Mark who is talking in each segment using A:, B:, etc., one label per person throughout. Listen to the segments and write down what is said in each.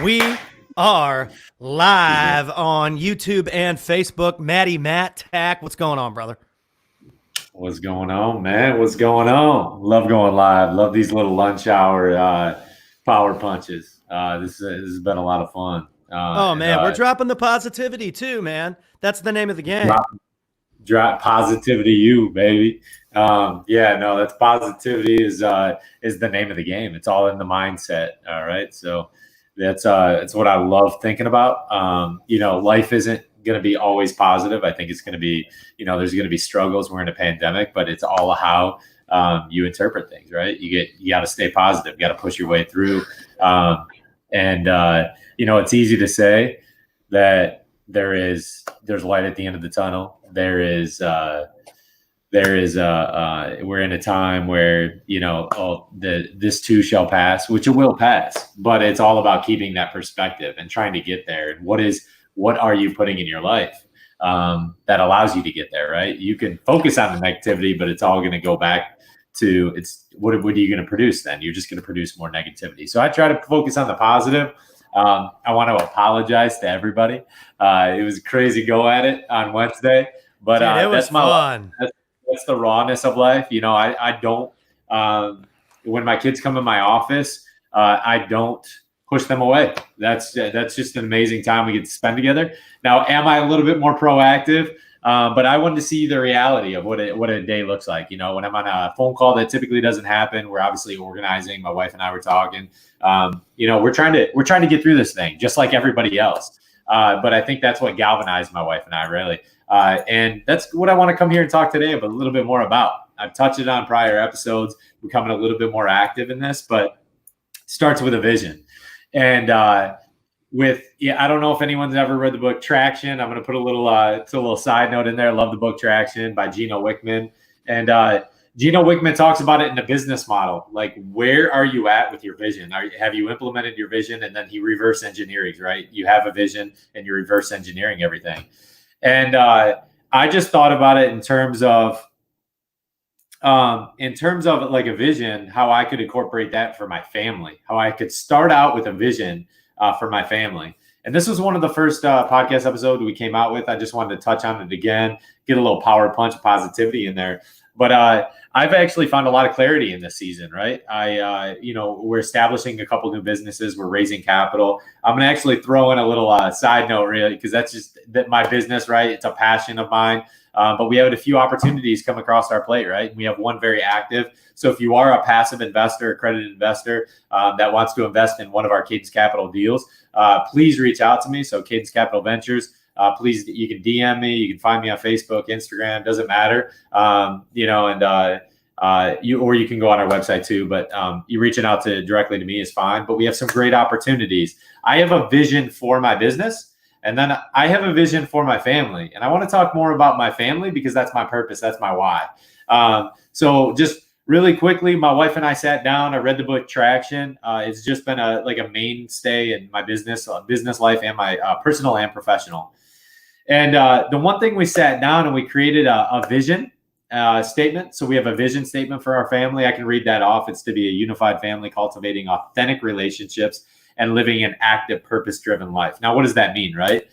A: We are live on YouTube and Facebook. Matt Tack, what's going on, brother?
B: What's going on, man? What's going on? Love going live. Love these little lunch hour power punches. This has been a lot of fun.
A: Oh man, we're dropping the positivity too, man. That's the name of the game.
B: Drop positivity, you baby. Yeah, no, that's positivity is the name of the game. It's all in the mindset. All right, so it's what I love thinking about. Life isn't going to be always positive. I think it's going to be, there's going to be struggles. We're in a pandemic, but it's all how you interpret things, right? You got to stay positive. You got to push your way through. It's easy to say that there's light at the end of the tunnel. We're in a time where this too shall pass, which it will pass, but it's all about keeping that perspective and trying to get there. And what are you putting in your life that allows you to get there, right? You can focus on the negativity, but it's all going to go back to what are you going to produce then? You're just going to produce more negativity. So I try to focus on the positive. I want to apologize to everybody. It was a crazy go at it on Wednesday, but
A: dude, it was fun.
B: That's the rawness of life. I don't, when my kids come in my office, I don't push them away. That's just an amazing time we get to spend together. Now, am I a little bit more proactive? But I wanted to see the reality of what a day looks like. When I'm on a phone call that typically doesn't happen, we're obviously organizing. My wife and I were talking. We're trying to get through this thing just like everybody else. But I think that's what galvanized my wife and I really. And that's what I want to come here and talk today about a little bit more about. I've touched it on prior episodes, becoming a little bit more active in this, but it starts with a vision. And I don't know if anyone's ever read the book Traction. I'm going to put a little side note in there. I love the book Traction by Gino Wickman. And Gino Wickman talks about it in a business model. Like, where are you at with your vision? Have you implemented your vision? And then he reverse engineering, right? You have a vision and you're reverse engineering everything. And I just thought about it in terms of like a vision, how I could incorporate that for my family, how I could start out with a vision for my family. And this was one of the first podcast episodes we came out with. I just wanted to touch on it again, get a little power punch of positivity in there. But I've actually found a lot of clarity in this season, right? We're establishing a couple new businesses. We're raising capital. I'm going to actually throw in a little side note, really, because that's just my business, right? It's a passion of mine. But we have a few opportunities come across our plate, right? We have one very active. So if you are a passive investor, accredited investor that wants to invest in one of our Cadence Capital deals, please reach out to me. So Cadence Capital Ventures. Please, you can DM me. You can find me on Facebook, Instagram. Doesn't matter. You can go on our website too. But you reaching out directly to me is fine. But we have some great opportunities. I have a vision for my business. And then I have a vision for my family. And I want to talk more about my family because that's my purpose. That's my why. So just really quickly, my wife and I sat down. I read the book Traction. It's just been a mainstay in my business life and my personal and professional. And the one thing we sat down and we created a vision statement. So we have a vision statement for our family. I can read that off. It's to be a unified family, cultivating authentic relationships and living an active, purpose-driven life. Now, what does that mean, right?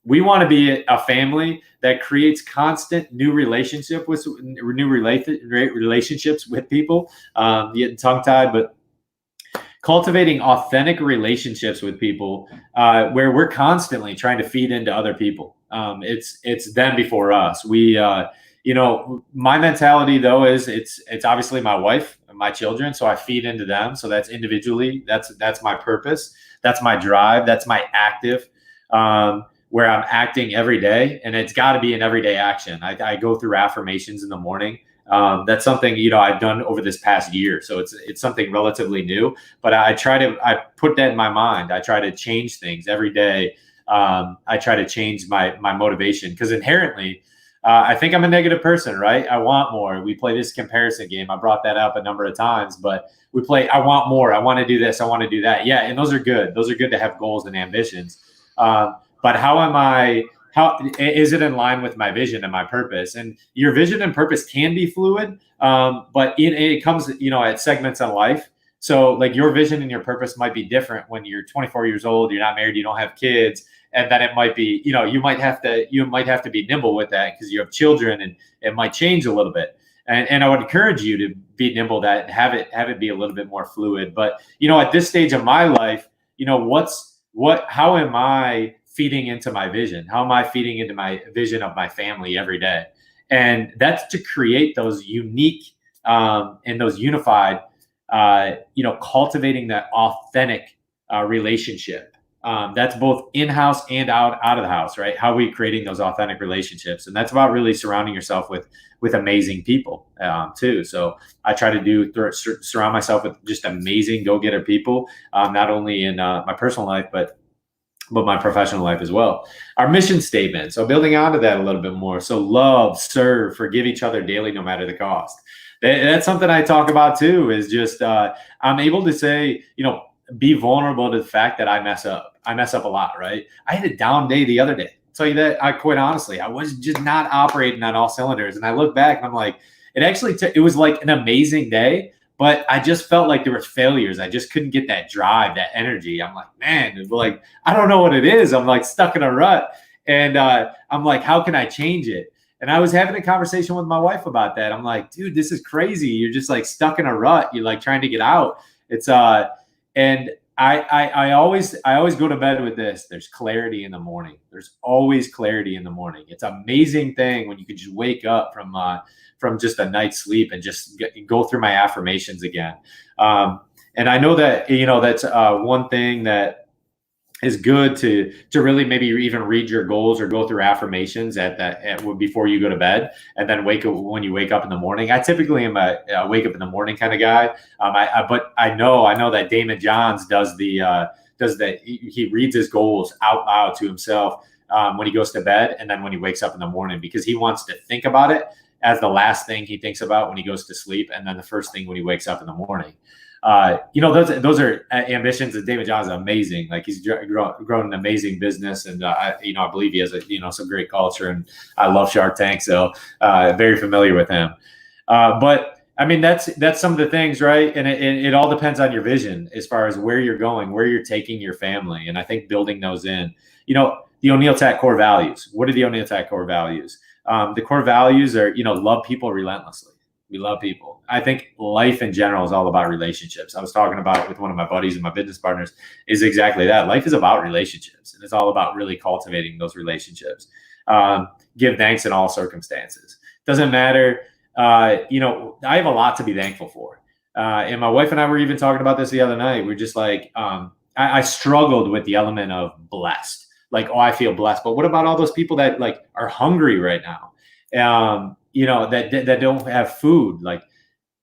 B: We want to be a family that creates constant new relationships with people. Getting tongue-tied, but cultivating authentic relationships with people where we're constantly trying to feed into other people. It's them before us. My mentality though is it's obviously my wife and my children, so I feed into them. So that's individually, that's my purpose, that's my drive, that's my active, where I'm acting every day, and it's got to be an everyday action. I go through affirmations in the morning. That's something I've done over this past year, so it's something relatively new. But I put that in my mind. I try to change things every day. I try to change my motivation because inherently. I think I'm a negative person, right? I want more. We play this comparison game. I brought that up a number of times, but we play, I want more. I want to do this. I want to do that. Yeah. And those are good. Those are good to have goals and ambitions. But how is it in line with my vision and my purpose? And your vision and purpose can be fluid, but it comes, at segments in life. So like your vision and your purpose might be different when you're 24 years old, you're not married, you don't have kids. And then it might be, you might have to be nimble with that because you have children, and it might change a little bit. And I would encourage you to be nimble that and have it be a little bit more fluid. But, at this stage of my life, how am I feeding into my vision? How am I feeding into my vision of my family every day? And that's to create those unique and those unified, cultivating that authentic relationship. That's both in-house and out of the house, right? How are we creating those authentic relationships? And that's about really surrounding yourself with amazing people too. So I try to surround myself with just amazing go-getter people, not only in my personal life, but my professional life as well. Our mission statement. So building onto that a little bit more. So love, serve, forgive each other daily, no matter the cost. That's something I talk about too, is just I'm able to say, be vulnerable to the fact that I mess up. I mess up a lot, right? I had a down day the other day. I'll tell you that, quite honestly, I was just not operating on all cylinders. And I look back and I'm like, it was like an amazing day, but I just felt like there were failures. I just couldn't get that drive, that energy. I'm like, man, like, I don't know what it is. I'm like stuck in a rut. And I'm like, how can I change it? And I was having a conversation with my wife about that. I'm like, dude, this is crazy. You're just like stuck in a rut. You're like trying to get out. It's and I always go to bed with this. There's clarity in the morning. There's always clarity in the morning. It's an amazing thing when you can just wake up from just a night's sleep and just go through my affirmations again. And I know that, that's one thing that is good to really maybe even read your goals or go through affirmations before you go to bed, and then when you wake up in the morning. I typically am a wake up in the morning kind of guy. But I know that Damon Johns he reads his goals out loud to himself when he goes to bed, and then when he wakes up in the morning, because he wants to think about it as the last thing he thinks about when he goes to sleep, and then the first thing when he wakes up in the morning. Those are ambitions. And David Johns is amazing. Like, he's grown an amazing business, and I believe he has some great culture, and I love Shark Tank, so very familiar with him. But I mean, that's some of the things, right? And it all depends on your vision as far as where you're going, where you're taking your family, and I think building those in. The O'Neill Tech core values. What are the O'Neill Tech core values? The core values are, love people relentlessly. We love people. I think life in general is all about relationships. I was talking about it with one of my buddies and my business partners, is exactly that. Life is about relationships, and it's all about really cultivating those relationships. Give thanks in all circumstances. Doesn't matter. I have a lot to be thankful for. And my wife and I were even talking about this the other night. We're just like, I struggled with the element of blessed. Like, I feel blessed, but what about all those people that like are hungry right now? That don't have food. Like,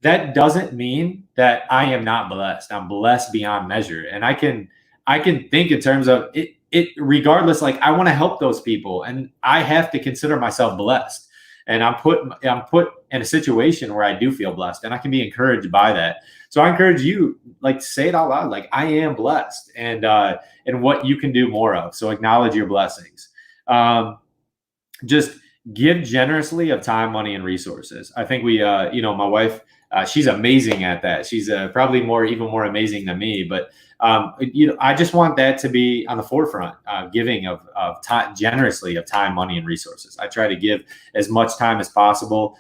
B: that doesn't mean that I am not blessed. I'm blessed beyond measure. And I can think in terms of it regardless. Like, I want to help those people, and I have to consider myself blessed. And I'm put in a situation where I do feel blessed, and I can be encouraged by that. So I encourage you, like, to say it out loud, like, I am blessed, and what you can do more of. So acknowledge your blessings. Just give generously of time, money, and resources. I think my wife, she's amazing at that. She's probably even more amazing than me. But I just want that to be on the forefront, giving of time generously of time, money, and resources. I try to give as much time as possible.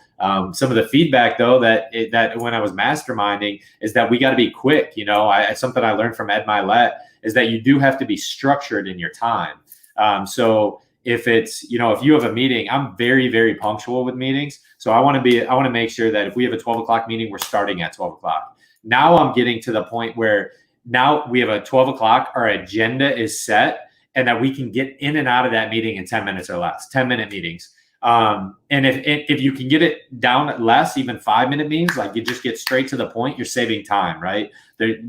B: Some of the feedback, though, that when I was masterminding, is that we got to be quick. Something I learned from Ed Milet is that you do have to be structured in your time. So if it's, if you have a meeting, I'm very, very punctual with meetings. So I want to make sure that if we have a 12 o'clock meeting, we're starting at 12 o'clock. Now I'm getting to the point where now we have a 12 o'clock, our agenda is set, and that we can get in and out of that meeting in 10 minutes or less, 10-minute meetings. And if you can get it down at less, even 5-minute meetings, like, you just get straight to the point, you're saving time, right?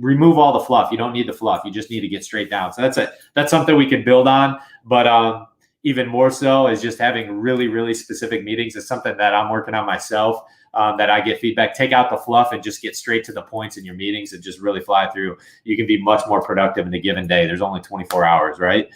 B: Remove all the fluff. You don't need the fluff. You just need to get straight down. So that's something we can build on. But even more so is just having really, really specific meetings. It's something that I'm working on myself, that I get feedback. Take out the fluff and just get straight to the points in your meetings and just really fly through. You can be much more productive in a given day. There's only 24 hours, right?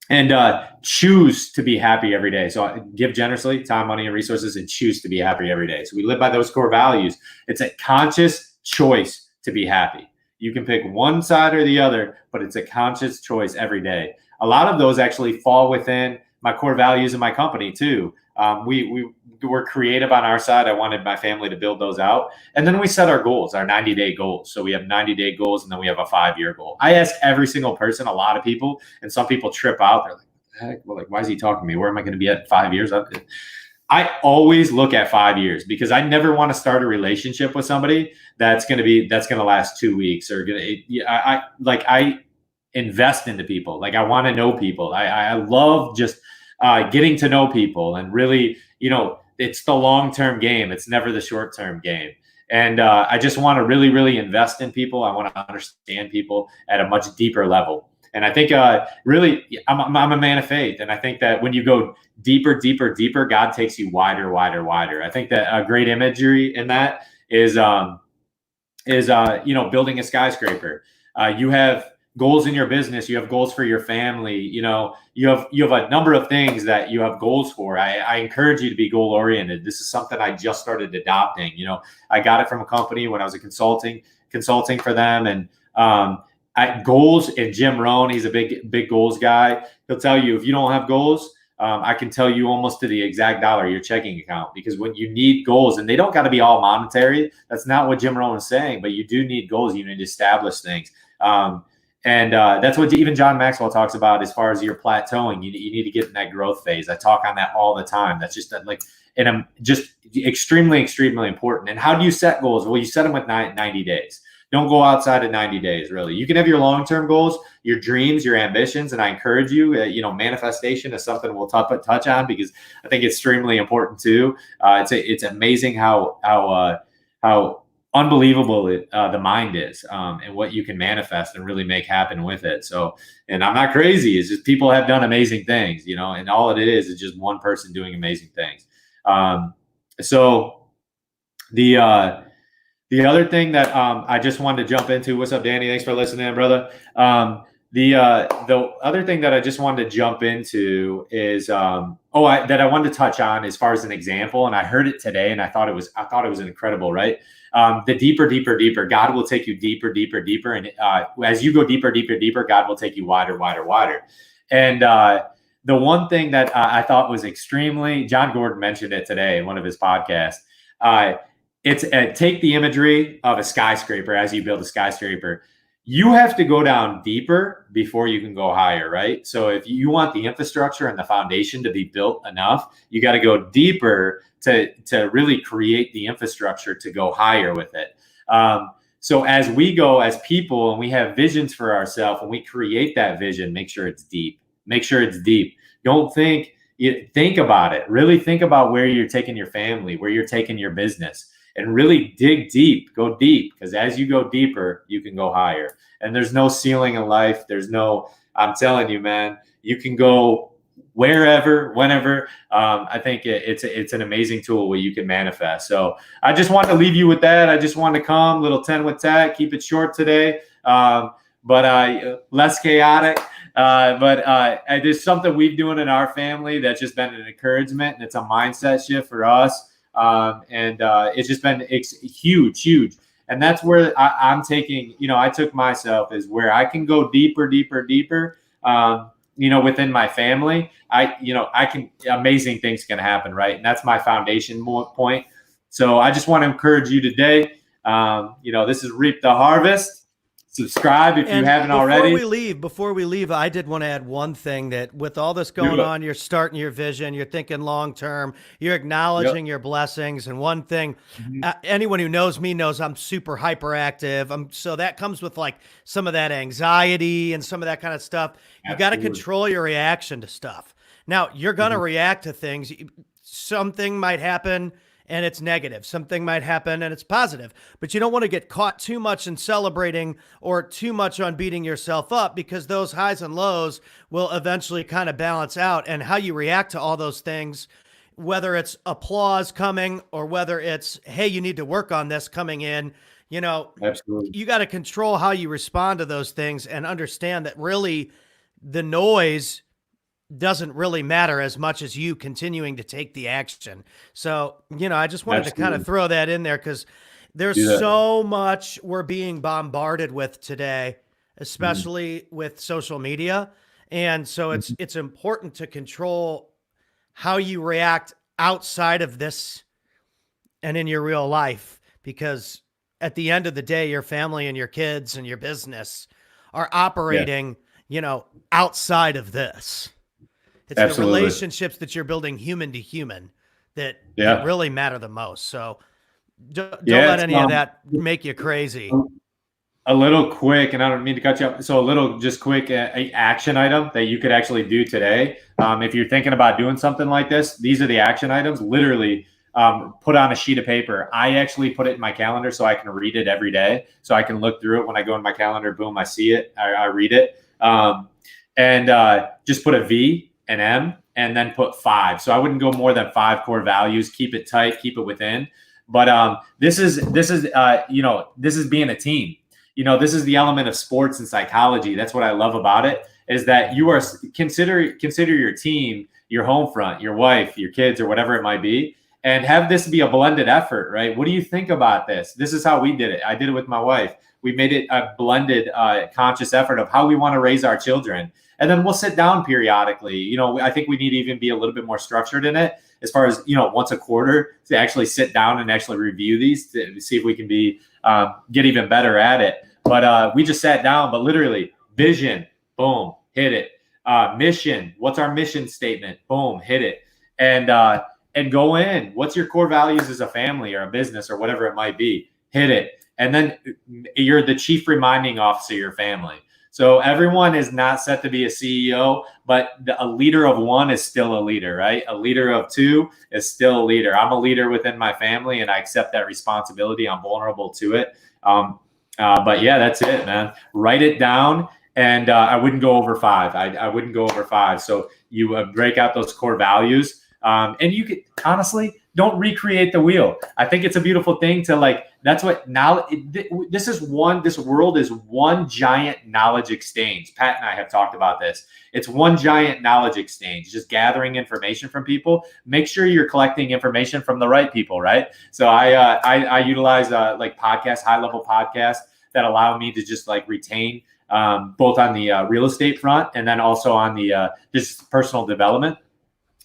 B: And choose to be happy every day. So give generously, time, money, and resources, and choose to be happy every day. So we live by those core values. It's a conscious choice to be happy. You can pick one side or the other, but it's a conscious choice every day. A lot of those actually fall within my core values in my company too. We were creative on our side. I wanted my family to build those out. And then we set our goals, our 90-day goals. So we have 90-day goals, and then we have a 5-year goal. I ask every single person, a lot of people, and some people trip out. They're like, what the heck? Well, like, why is he talking to me? Where am I going to be at in 5 years? I always look at 5 years because I never want to start a relationship with somebody that's going to last 2 weeks or I invest into people. Like, I want to know people. I love just getting to know people, and really, it's the long-term game. It's never the short-term game. And I just want to really, really invest in people. I want to understand people at a much deeper level. And I think really, I'm a man of faith. And I think that when you go deeper, deeper, deeper, God takes you wider, wider, wider. I think that a great imagery in that is building a skyscraper. You have goals in your business. You have goals for your family. You have a number of things that you have goals for. I encourage you to be goal oriented. This is something I just started adopting. I got it from a company when I was consulting for them, and goals. And Jim Rohn, he's a big goals guy. He'll tell you, if you don't have goals, I can tell you almost to the exact dollar your checking account, because when you need goals, and they don't got to be all monetary. That's not what Jim Rohn is saying, but you do need goals. You need to establish things. And that's what even John Maxwell talks about as far as your plateauing. You need to get in that growth phase. I talk on that all the time. That's just and I'm just extremely, extremely important. And how do you set goals? Well, you set them with 90 days. Don't go outside of 90 days, really. You can have your long-term goals, your dreams, your ambitions, and I encourage you, manifestation is something we'll touch on, because I think it's extremely important too. It's amazing how unbelievable the mind is, and what you can manifest and really make happen with it. So, and I'm not crazy. It's just people have done amazing things, and all it is just one person doing amazing things. So the other thing that I just wanted to jump into, what's up, Danny? Thanks for listening, brother. The other thing that I just wanted to jump into is that I wanted to touch on as far as an example, and I heard it today, and I thought it was incredible, right? The deeper, deeper, deeper, God will take you deeper, deeper, deeper, and as you go deeper, deeper, deeper, God will take you wider, wider, wider. And the one thing that I thought was extremely, John Gordon mentioned it today in one of his podcasts. It's take the imagery of a skyscraper. As you build a skyscraper, you have to go down deeper before you can go higher, right? So if you want the infrastructure and the foundation to be built enough, you got to go deeper to really create the infrastructure to go higher with it. So as we go as people and we have visions for ourselves and we create that vision, make sure it's deep. Make sure it's deep. Don't think about it. Really think about where you're taking your family, where you're taking your business. And really dig deep, go deep, because as you go deeper, you can go higher. And there's no ceiling in life. I'm telling you, man, you can go wherever, whenever. I think it's an amazing tool where you can manifest. So I just want to leave you with that. I just want to come, little 10 with Tack, keep it short today, but less chaotic. But there's something we've doing in our family that's just been an encouragement, and it's a mindset shift for us. It's just been huge. And that's where I'm taking, I took myself is where I can go deeper, deeper, deeper, within my family. Amazing things can happen. Right. And that's my foundation point. So I just want to encourage you today. This is Reap the Harvest. Subscribe if you haven't already.
A: Before we leave, I did want to add one thing, that with all this going on, you're starting your vision, you're thinking long-term, you're acknowledging your blessings. And one thing, anyone who knows me knows I'm super hyperactive. So that comes with like some of that anxiety and some of that kind of stuff. You got to control your reaction to stuff. Now you're going to react to things. Something might happen and it's negative. Something might happen and it's positive, but you don't want to get caught too much in celebrating or too much on beating yourself up, because those highs and lows will eventually kind of balance out. And how you react to all those things, whether it's applause coming or whether it's, hey, you need to work on this coming in,
B: Absolutely.
A: You got to control how you respond to those things and understand that really the noise doesn't really matter as much as you continuing to take the action. So, I just wanted to kind of throw that in there, because There's so much we're being bombarded with today, especially with social media. And so it's important to control how you react outside of this and in your real life, because at the end of the day, your family and your kids and your business are operating, outside of this. It's
B: Absolutely.
A: the relationships that you're building human to human that really matter the most. So don't let any of that make you crazy.
B: A little quick, and I don't mean to cut you up. So a little just quick action item that you could actually do today. If you're thinking about doing something like this, these are the action items. Literally put on a sheet of paper. I actually put it in my calendar so I can read it every day. So I can look through it when I go in my calendar. Boom, I see it. I read it. And just put a V, an M, and then put 5. So I wouldn't go more than 5 core values. Keep it tight, keep it within. But this is being a team. This is the element of sports and psychology. That's what I love about it, is that you are consider your team, your home front, your wife, your kids, or whatever it might be, and have this be a blended effort, right? What do you think about this? This is how we did it. I did it with my wife. We made it a blended, conscious effort of how we want to raise our children. And then we'll sit down periodically. I think we need to even be a little bit more structured in it, as far as, once a quarter, to actually sit down and actually review these to see if we can be get even better at it. But we just sat down, but literally vision, boom, hit it. Mission, what's our mission statement? Boom, hit it. And go in. What's your core values as a family or a business or whatever it might be? Hit it. And then you're the chief reminding officer of your family. So everyone is not set to be a CEO, but a leader of 1 is still a leader, right? A leader of 2 is still a leader. I'm a leader within my family, and I accept that responsibility. I'm vulnerable to it. But yeah, that's it, man. Write it down. And I wouldn't go over 5. I wouldn't go over 5. So you break out those core values. And you could honestly don't recreate the wheel. I think it's a beautiful thing to that's what now this world is one giant knowledge exchange. Pat and I have talked about this. It's one giant knowledge exchange, just gathering information from people. Make sure you're collecting information from the right people, right? So I utilize podcasts, high level podcasts that allow me to just retain both on the real estate front and then also on the just personal development.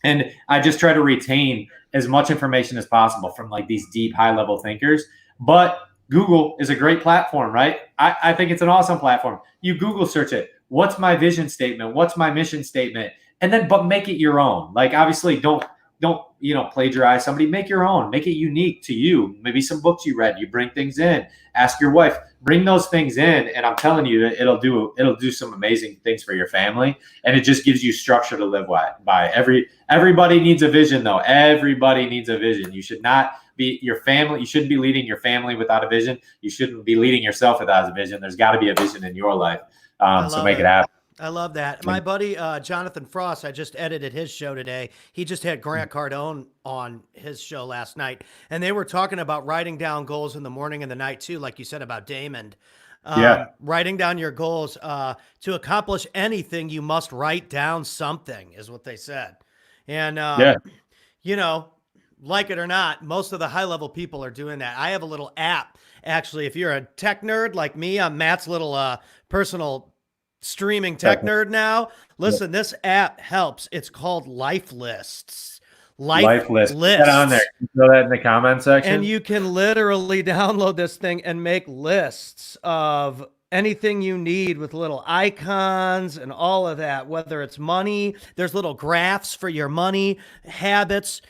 B: And I just try to retain as much information as possible from these deep, high-level thinkers. But Google is a great platform, right? I think it's an awesome platform. You Google search it. What's my vision statement? What's my mission statement? And then, but make it your own. Obviously, don't plagiarize somebody. Make your own. Make it unique to you. Maybe some books you read. You bring things in. Ask your wife. Bring those things in, and I'm telling you that it'll do some amazing things for your family, and it just gives you structure to live by. Everybody needs a vision, though. Everybody needs a vision. You should not be your family. You shouldn't be leading your family without a vision. You shouldn't be leading yourself without a vision. There's got to be a vision in your life. So make it happen.
A: I love that. My buddy, Jonathan Frost, I just edited his show today. He just had Grant Cardone on his show last night, and they were talking about writing down goals in the morning and the night too, like you said about Damon. Writing down your goals to accomplish anything, you must write down something, is what they said. And, like it or not, most of the high-level people are doing that. I have a little app, actually. If you're a tech nerd like me, I'm Matt's little personal streaming tech nerd now. Listen, this app helps. It's called Life Lists. Life Lists.
B: Put that on there. Throw that in the comment section.
A: And you can literally download this thing and make lists of anything you need with little icons and all of that, whether it's money, there's little graphs for your money, habits,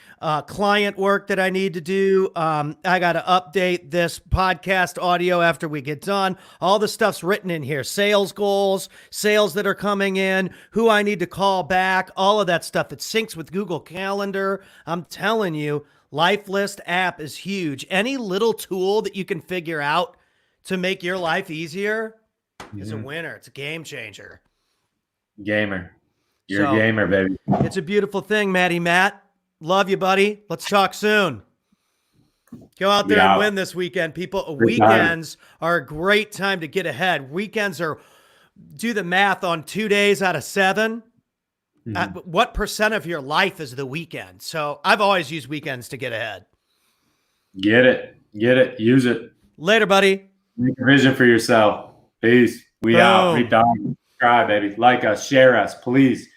A: client work that I need to do. I got to update this podcast audio after we get done. All the stuff's written in here. Sales goals, sales that are coming in, who I need to call back, all of that stuff. It syncs with Google Calendar. I'm telling you, Life List app is huge. Any little tool that you can figure out to make your life easier is a winner. It's a game changer.
B: Gamer. You're a gamer, baby.
A: It's a beautiful thing, Matt. Love you, buddy. Let's talk soon. Go out there and win this weekend, people. Weekends are a great time to get ahead. Weekends do the math on 2 days out of 7. What percent of your life is the weekend? So I've always used weekends to get ahead.
B: Get it. Get it. Use it.
A: Later, buddy.
B: Make a vision for yourself. Peace. We out.
A: Boom.
B: Read, dog. Subscribe, baby. Like us. Share us, please.